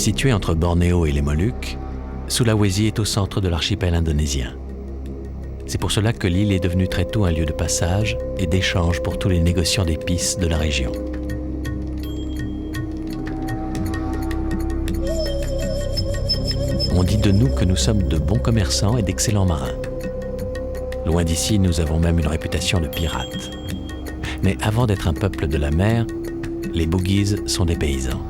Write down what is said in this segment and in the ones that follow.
Située entre Bornéo et les Moluques, Sulawesi est au centre de l'archipel indonésien. C'est pour cela que l'île est devenue très tôt un lieu de passage et d'échange pour tous les négociants d'épices de la région. On dit de nous que nous sommes de bons commerçants et d'excellents marins. Loin d'ici, nous avons même une réputation de pirates. Mais avant d'être un peuple de la mer, les Bugis sont des paysans.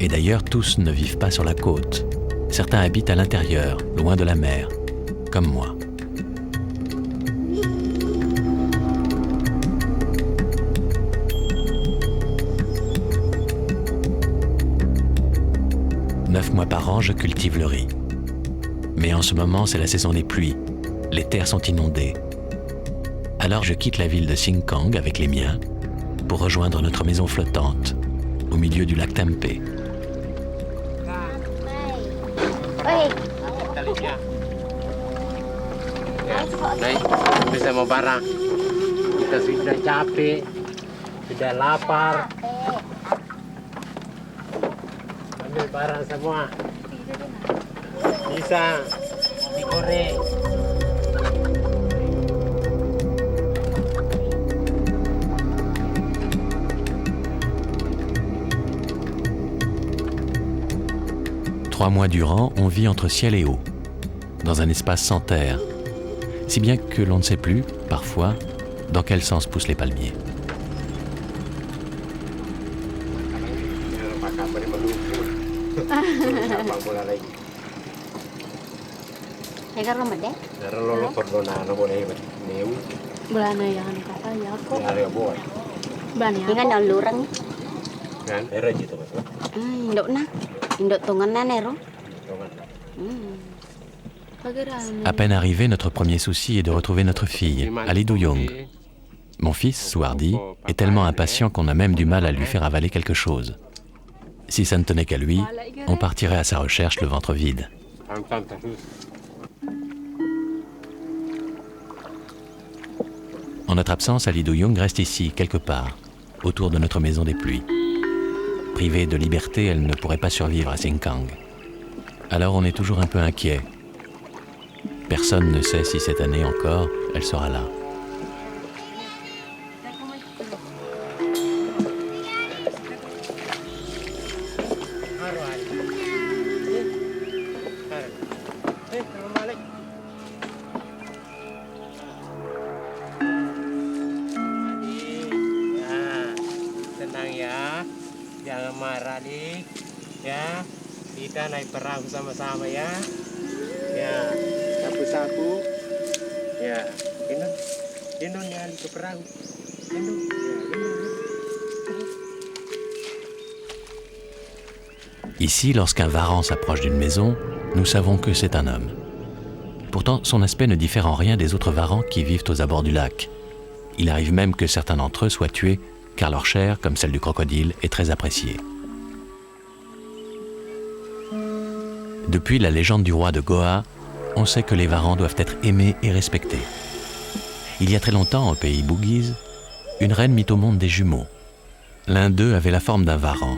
Et d'ailleurs, tous ne vivent pas sur la côte. Certains habitent à l'intérieur, loin de la mer, comme moi. Neuf mois par an, je cultive le riz. Mais en ce moment, c'est la saison des pluies. Les terres sont inondées. Alors je quitte la ville de Singkang avec les miens pour rejoindre notre maison flottante au milieu du lac Tempe. Naik bisa mau barang. Kita sudah capek, sudah lapar. Ambil barang semua. Bisa digoreng. Trois mois durant, on vit entre ciel et eau, dans un espace sans terre, si bien que l'on ne sait plus, parfois, dans quel sens poussent les palmiers. À peine arrivé, notre premier souci est de retrouver notre fille, Ali Duyung. Mon fils, Suardi, est tellement impatient qu'on a même du mal à lui faire avaler quelque chose. Si ça ne tenait qu'à lui, on partirait à sa recherche le ventre vide. En notre absence, Ali Duyung reste ici, quelque part, autour de notre maison des pluies. Privée de liberté, elle ne pourrait pas survivre à Singkang. Alors on est toujours un peu inquiet. Personne ne sait si cette année encore, elle sera là. Tenang ya, jangan marah dik, ya. Kita naik perahu sama-sama ya. Ya, sapu-sapu. Ya, gendong ya ke perahu. Gendong. Ici, lorsqu'un varan s'approche d'une maison, nous savons que c'est un homme. Pourtant, son aspect ne diffère en rien des autres varans qui vivent aux abords du lac. Il arrive même que certains d'entre eux soient tués, car leur chair, comme celle du crocodile, est très appréciée. Depuis la légende du roi de Goa, on sait que les varans doivent être aimés et respectés. Il y a très longtemps, au pays Bugis, une reine mit au monde des jumeaux. L'un d'eux avait la forme d'un varan.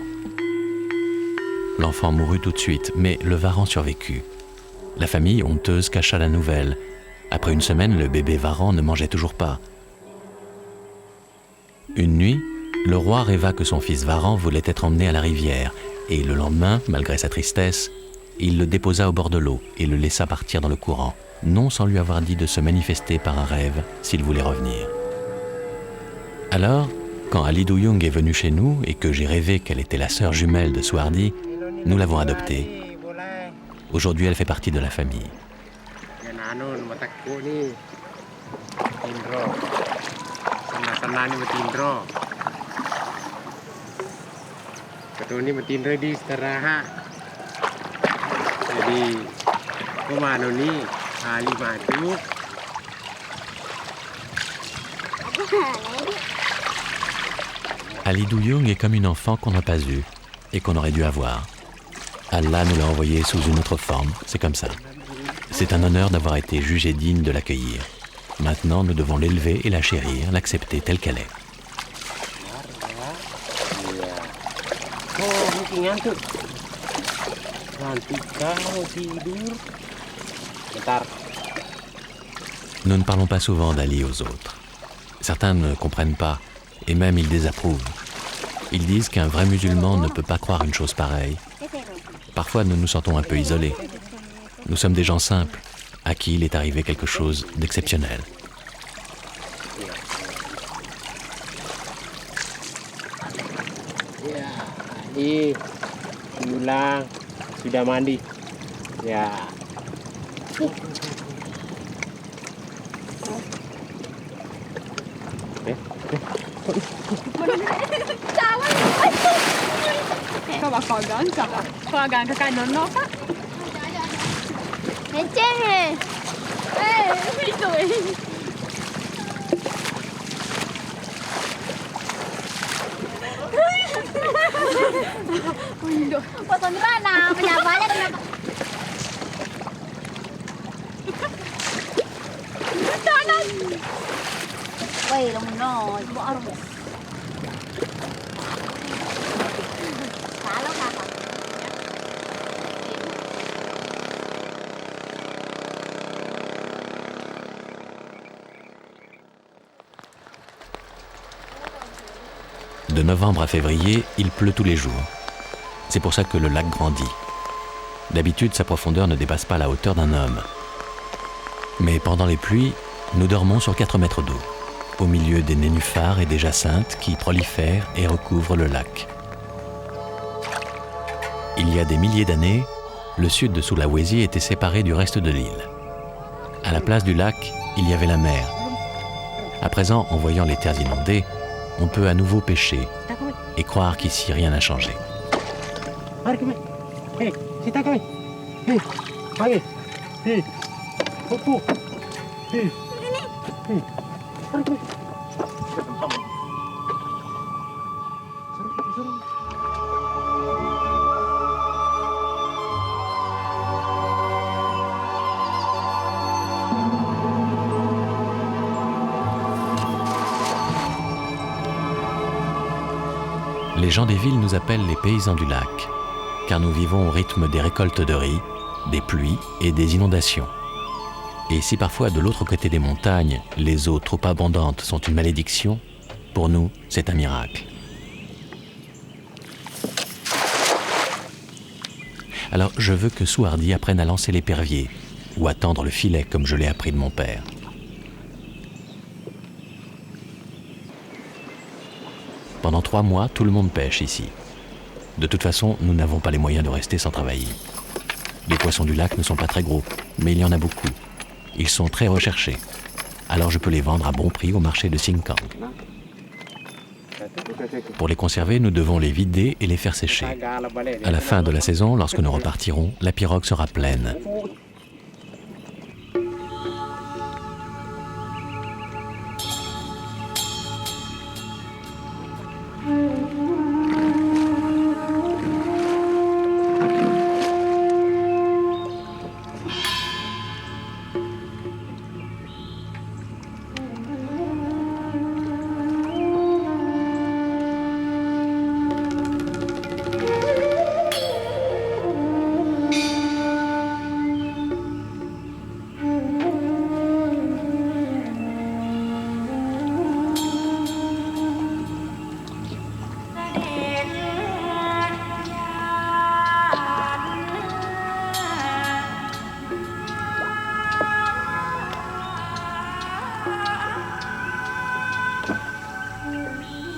L'enfant mourut tout de suite, mais le varan survécut. La famille, honteuse, cacha la nouvelle. Après une semaine, le bébé varan ne mangeait toujours pas. Une nuit, le roi rêva que son fils varan voulait être emmené à la rivière, et le lendemain, malgré sa tristesse, il le déposa au bord de l'eau et le laissa partir dans le courant, non sans lui avoir dit de se manifester par un rêve s'il voulait revenir. Alors, quand Ali Duyung est venue chez nous et que j'ai rêvé qu'elle était la sœur jumelle de Suardi, nous l'avons adoptée. Aujourd'hui, elle fait partie de la famille. Jadi, kemana nih? Ali maju. Ali Duyung est comme une enfant qu'on n'a pas eue et qu'on aurait dû avoir. Allah nous l'a envoyée sous une autre forme, c'est comme ça. C'est un honneur d'avoir été jugé digne de l'accueillir. Maintenant, nous devons l'élever et la chérir, l'accepter telle qu'elle est. Oh, mungkin ngantuk. Nanti kau tidur. Bentar. Nous ne parlons pas souvent d'Ali aux autres. Certains ne comprennent pas, et même ils désapprouvent. Ils disent qu'un vrai musulman ne peut pas croire une chose pareille. Parfois, nous nous sentons un peu isolés. Nous sommes des gens simples, à qui il est arrivé quelque chose d'exceptionnel. Ya, ini pulang sudah mandi. Ya. Kau bakal ganteng. Kau ganteng kan nono kak? Ngeceng Itu Potong di mana? Penyapanya kenapa? Woi, kamu no, coba arus. Kalau kakak. De novembre à février, il pleut tous les jours. C'est pour ça que le lac grandit. D'habitude, sa profondeur ne dépasse pas la hauteur d'un homme. Mais pendant les pluies, nous dormons sur 4 mètres d'eau, au milieu des nénuphars et des jacinthes qui prolifèrent et recouvrent le lac. Il y a des milliers d'années, le sud de Sulawesi était séparé du reste de l'île. À la place du lac, il y avait la mer. À présent, en voyant les terres inondées, on peut à nouveau pêcher et croire qu'ici rien n'a changé. Mari kami. Hei, sita kami. Hei, panggil. Hei, pupu. Hei, hei. Mari kami. Les gens des villes nous appellent les paysans du lac, car nous vivons au rythme des récoltes de riz, des pluies et des inondations. Et si parfois de l'autre côté des montagnes, les eaux trop abondantes sont une malédiction, pour nous, c'est un miracle. Alors je veux que Souhardi apprenne à lancer l'épervier, ou à tendre le filet comme je l'ai appris de mon père. Pendant 3 mois, tout le monde pêche ici. De toute façon, nous n'avons pas les moyens de rester sans travailler. Les poissons du lac ne sont pas très gros, mais il y en a beaucoup. Ils sont très recherchés. Alors je peux les vendre à bon prix au marché de Singkang. Pour les conserver, nous devons les vider et les faire sécher. À la fin de la saison, lorsque nous repartirons, la pirogue sera pleine.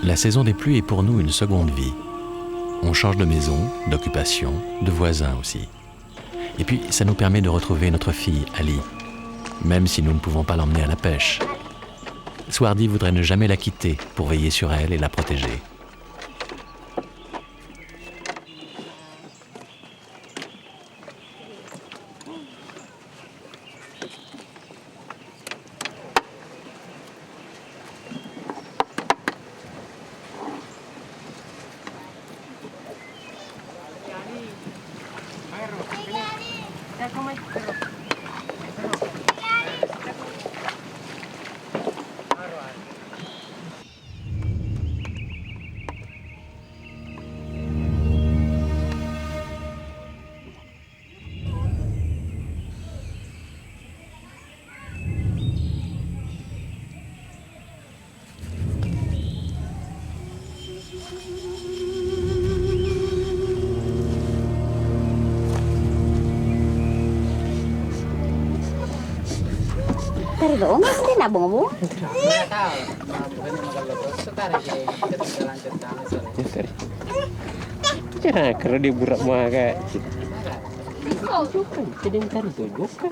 La saison des pluies est pour nous une seconde vie. On change de maison, d'occupation, de voisins aussi. Et puis, ça nous permet de retrouver notre fille, Ali, même si nous ne pouvons pas l'emmener à la pêche. Souhardi voudrait ne jamais la quitter pour veiller sur elle et la protéger. Dari doang sih nabung-nabung. Nggak tahu. Bukannya makan loto. Setara kayak kita bisa lanjutkan soalnya. Jangan kalau dia burak mah kayak Bukan, jadi ntar itu bukan.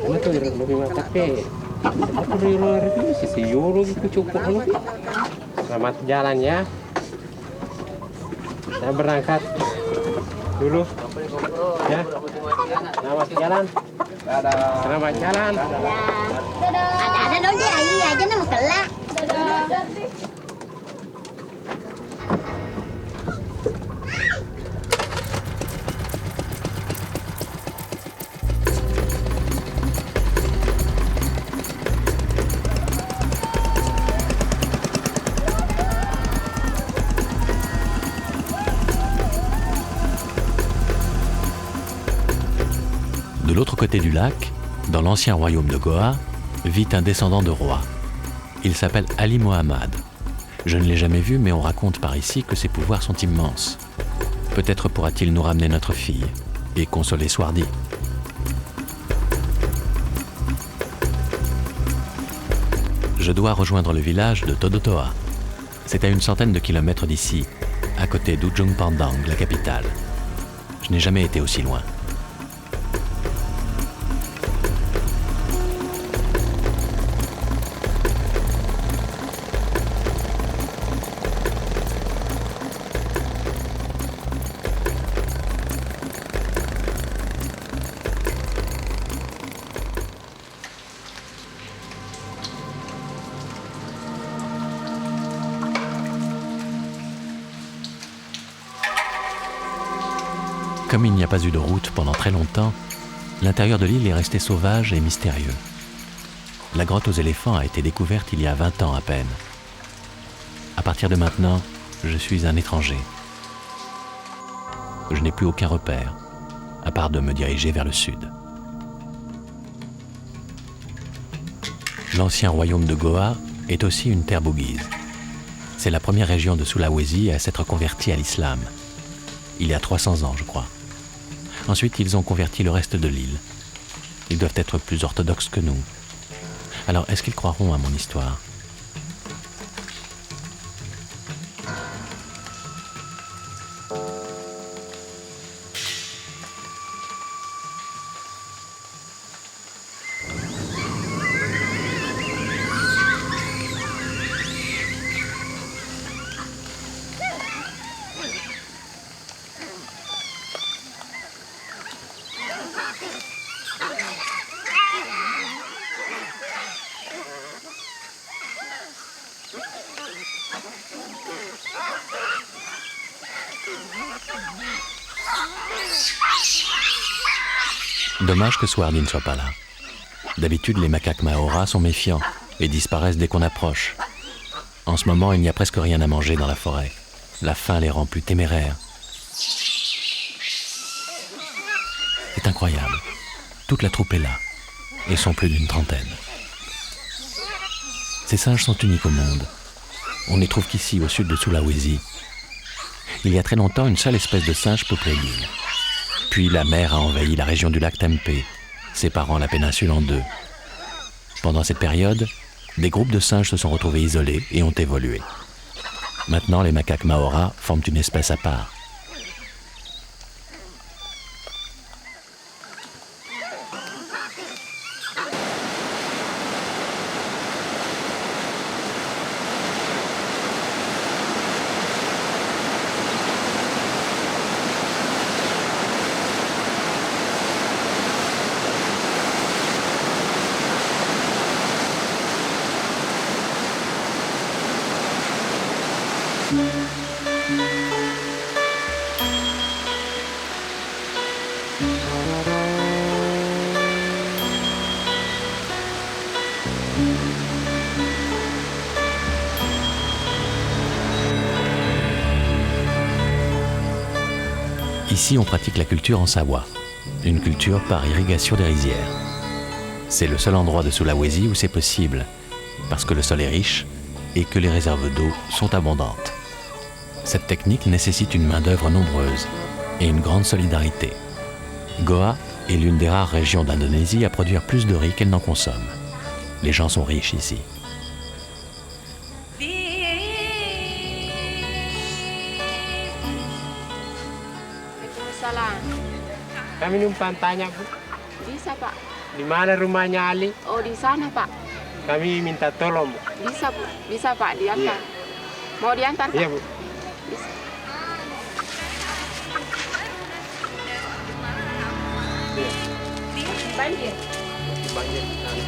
Ano to, lebih mata pe. Apa dari luar itu si euro gitu cukup lebih. selamat jalan ya. Saya berangkat dulu. Ya. Selamat jalan. Selamat jalan. Ada dong dia aja nama kelak. De l'autre côté du lac, dans l'ancien royaume de Goa, vit un descendant de roi. Il s'appelle Ali Mohammad. Je ne l'ai jamais vu, mais on raconte par ici que ses pouvoirs sont immenses. Peut-être pourra-t-il nous ramener notre fille et consoler Swardi. Je dois rejoindre le village de Todotoa. C'est à une centaine de kilomètres d'ici, à côté d'Ujung Pandang, la capitale. Je n'ai jamais été aussi loin. Comme il n'y a pas eu de route pendant très longtemps, l'intérieur de l'île est resté sauvage et mystérieux. La grotte aux éléphants a été découverte il y a 20 ans à peine. À partir de maintenant, je suis un étranger. Je n'ai plus aucun repère, à part de me diriger vers le sud. L'ancien royaume de Goa est aussi une terre bouddhiste. C'est la première région de Sulawesi à s'être convertie à l'islam. Il y a 300 ans, je crois. Ensuite, ils ont converti le reste de l'île. Ils doivent être plus orthodoxes que nous. Alors, est-ce qu'ils croiront à mon histoire ? Dommage que Swardi ne soit pas là. D'habitude, les macaques Maora sont méfiants et disparaissent dès qu'on approche. En ce moment, il n'y a presque rien à manger dans la forêt. La faim les rend plus téméraires. C'est incroyable. Toute la troupe est là. Ils sont plus d'une trentaine. Ces singes sont uniques au monde. On ne les trouve qu'ici, au sud de Sulawesi. Il y a très longtemps, une seule espèce de singe peuplait l'île. Puis la mer a envahi la région du lac Tempe, séparant la péninsule en deux. Pendant cette période, des groupes de singes se sont retrouvés isolés et ont évolué. Maintenant, les macaques Maora forment une espèce à part. Ici, on pratique la culture en sawa, une culture par irrigation des rizières. C'est le seul endroit de Sulawesi où c'est possible, parce que le sol est riche et que les réserves d'eau sont abondantes. Cette technique nécessite une main-d'œuvre nombreuse et une grande solidarité. Goa est l'une des rares régions d'Indonésie à produire plus de riz qu'elle n'en consomme. Les gens sont riches ici. Kami numpang tanya, Bu. Bisa, Pak. Di mana rumahnya Ali? Oh, di sana, Pak. Kami minta tolong, Bu. Bisa, Bu. Bisa, Pak, diantar. Mau diantar, Pak? Iya, Bu. Banjir. Banjir di sana.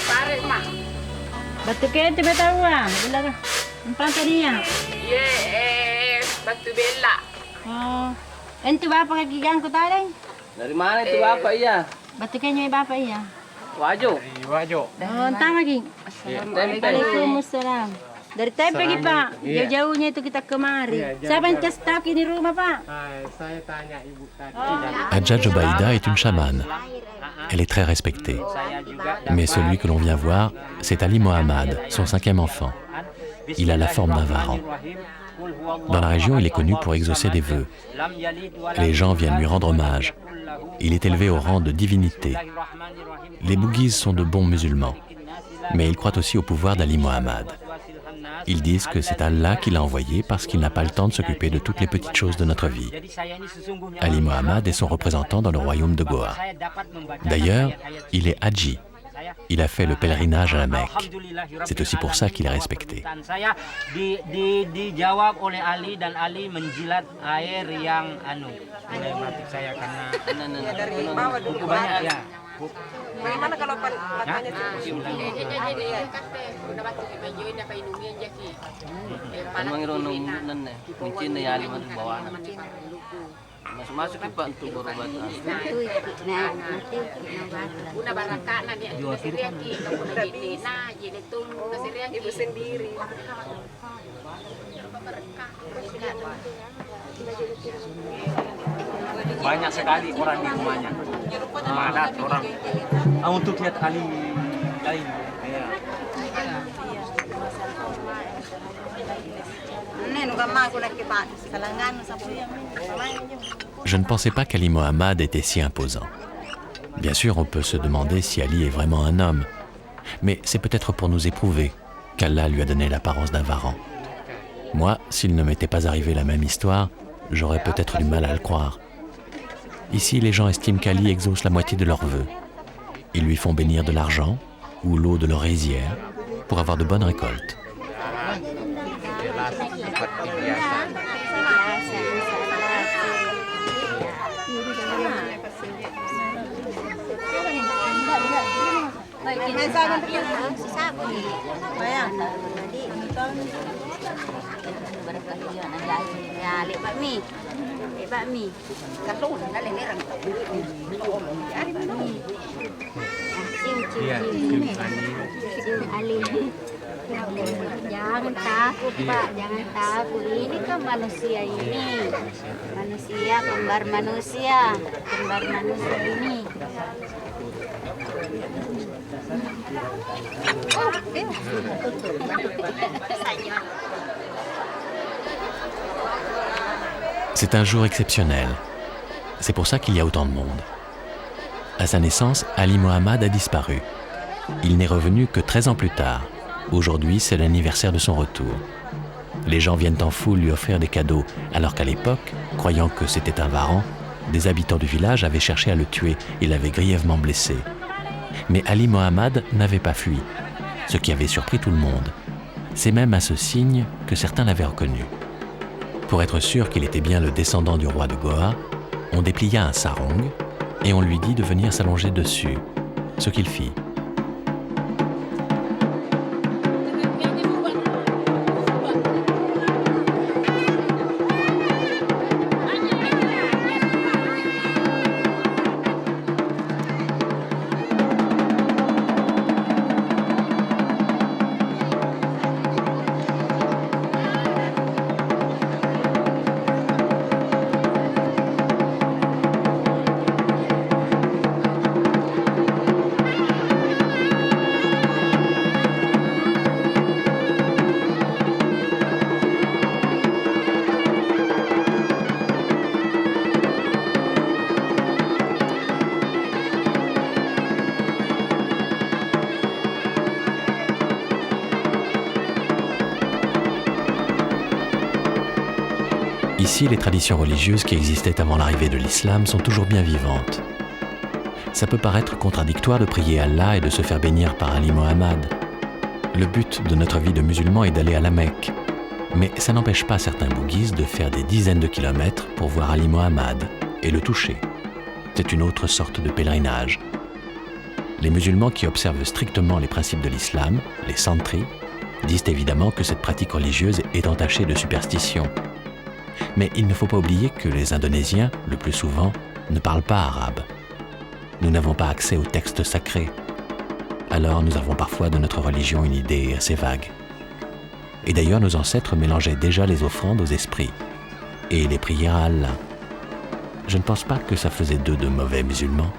Tarik, Mak. Batu kete betawa, bila ka? Ang pantaniya. Batu bela. Oh. Ente bapa kagigang ko tayo. Dari mana itu Bapak iya? Batu kenya bapa iya. Wajo. Di Wajo. Oh, tama ging. Waalaikumsalam. Dari tayo pagi Pak. Iya. Jauh-jauhnya itu kita kemari. Iya, jauh-jauh. Siapa yang kasih tahu di rumah Pak? Saya tanya Ibu tadi. Hadja Jobaïda est une chamane. Elle est très respectée. Mais celui que l'on vient voir, c'est Ali Mohammad, son 5e enfant. Il a la forme d'un varan. Dans la région, il est connu pour exaucer des vœux. Les gens viennent lui rendre hommage. Il est élevé au rang de divinité. Les Bouguises sont de bons musulmans, mais ils croient aussi au pouvoir d'Ali Mohammad. Ils disent que c'est Allah qui l'a envoyé parce qu'il n'a pas le temps de s'occuper de toutes les petites choses de notre vie. Ali Mohammad est son représentant dans le royaume de Goa. D'ailleurs, il est Haji. Il a fait le pèlerinage à la Mecque. C'est aussi pour ça qu'il est respecté. Saya dijawab oleh Ali dan Ali menjilat air yang dilematik saya karena buku banyak ya. Bagaimana kalau matanya mungkin ya Ali bawa masuk-masuk Pak untuk berobat. Una baraka na dia. Siriaki, na itu ibu sendiri. Banyak sekali orang di rumahnya. Padat orang. Untuk lihat Ali lain. Je ne pensais pas qu'Ali Mohammad était si imposant. Bien sûr, on peut se demander si Ali est vraiment un homme, mais c'est peut-être pour nous éprouver qu'Allah lui a donné l'apparence d'un varan. Moi, s'il ne m'était pas arrivé la même histoire, j'aurais peut-être du mal à le croire. Ici, les gens estiment qu'Ali exauce la moitié de leurs vœux. Ils lui font bénir de l'argent ou l'eau de leur rizière pour avoir de bonnes récoltes. Jangan takut Pak, jangan takut. Ini kan manusia ini. Manusia, kembar manusia. Kembar manusia ini. C'est un jour exceptionnel. C'est pour ça qu'il y a autant de monde. À sa naissance, Ali Mohammad a disparu. Il n'est revenu que 13 ans plus tard. Aujourd'hui, c'est l'anniversaire de son retour. Les gens viennent en foule lui offrir des cadeaux, alors qu'à l'époque, croyant que c'était un varan, des habitants du village avaient cherché à le tuer et l'avaient grièvement blessé. Mais Ali Mohammad n'avait pas fui, ce qui avait surpris tout le monde. C'est même à ce signe que certains l'avaient reconnu. Pour être sûr qu'il était bien le descendant du roi de Goa, on déplia un sarong et on lui dit de venir s'allonger dessus, ce qu'il fit. Ici, les traditions religieuses qui existaient avant l'arrivée de l'islam sont toujours bien vivantes. Ça peut paraître contradictoire de prier Allah et de se faire bénir par Ali Mohammed. Le but de notre vie de musulman est d'aller à la Mecque. Mais ça n'empêche pas certains bouddhistes de faire des dizaines de kilomètres pour voir Ali Mohammed et le toucher. C'est une autre sorte de pèlerinage. Les musulmans qui observent strictement les principes de l'islam, les santris, disent évidemment que cette pratique religieuse est entachée de superstition. Mais il ne faut pas oublier que les Indonésiens, le plus souvent, ne parlent pas arabe. Nous n'avons pas accès aux textes sacrés. Alors nous avons parfois de notre religion une idée assez vague. Et d'ailleurs, nos ancêtres mélangeaient déjà les offrandes aux esprits et les prières à Allah. Je ne pense pas que ça faisait d'eux de mauvais musulmans.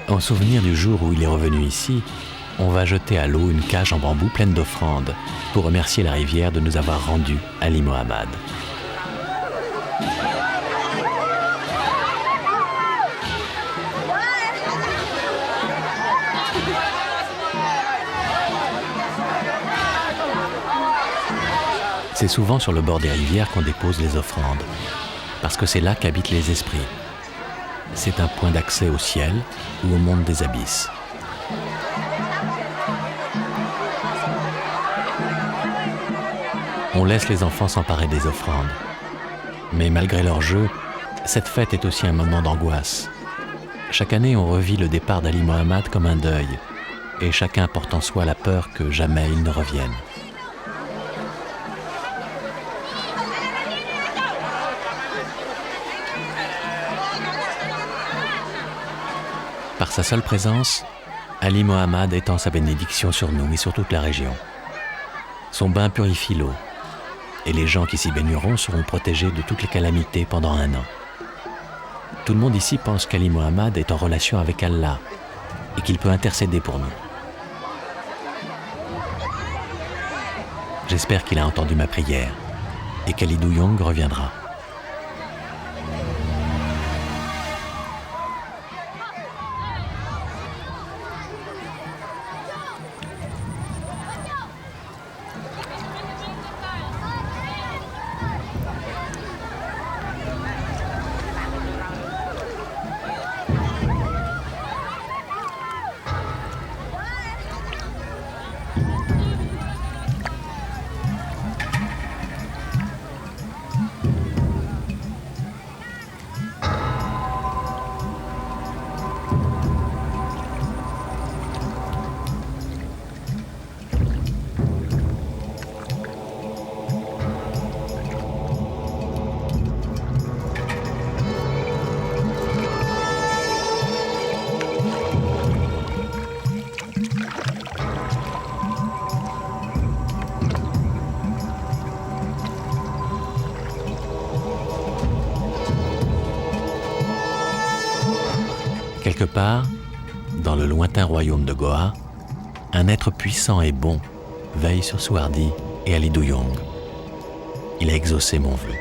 En souvenir du jour où il est revenu ici, on va jeter à l'eau une cage en bambou pleine d'offrandes pour remercier la rivière de nous avoir rendu Ali Mohammed. C'est souvent sur le bord des rivières qu'on dépose les offrandes, parce que c'est là qu'habitent les esprits. C'est un point d'accès au ciel ou au monde des abysses. On laisse les enfants s'emparer des offrandes. Mais malgré leur jeu, cette fête est aussi un moment d'angoisse. Chaque année, on revit le départ d'Ali Mohammed comme un deuil, et chacun porte en soi la peur que jamais il ne revienne. Par sa seule présence, Ali Mohammed étend sa bénédiction sur nous et sur toute la région. Son bain purifie l'eau, et les gens qui s'y baigneront seront protégés de toutes les calamités pendant 1 an. Tout le monde ici pense qu'Ali Mohammed est en relation avec Allah et qu'il peut intercéder pour nous. J'espère qu'il a entendu ma prière et qu'Ali Douyong reviendra. Quelque part, dans le lointain royaume de Goa, un être puissant et bon veille sur Suardi et Ali Douyong. Il a exaucé mon vœu.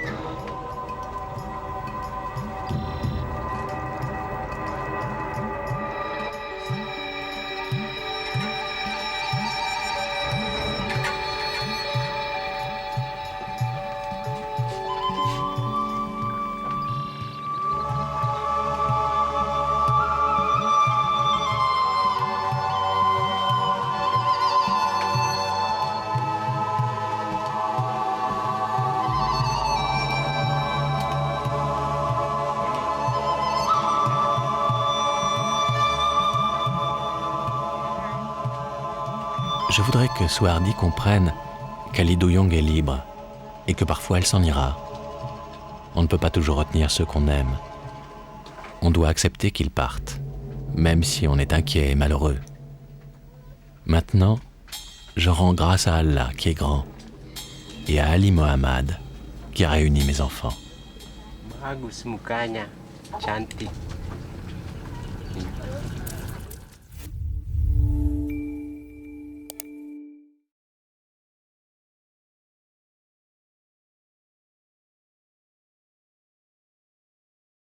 Je voudrais que Suardi comprenne qu'Ali Douyong est libre et que parfois elle s'en ira. On ne peut pas toujours retenir ceux qu'on aime. on doit accepter qu'ils partent, même si on est inquiet et malheureux. Maintenant, je rends grâce à Allah qui est grand et à Ali Mohammad qui a réuni mes enfants. Bagus mukanya, cantik.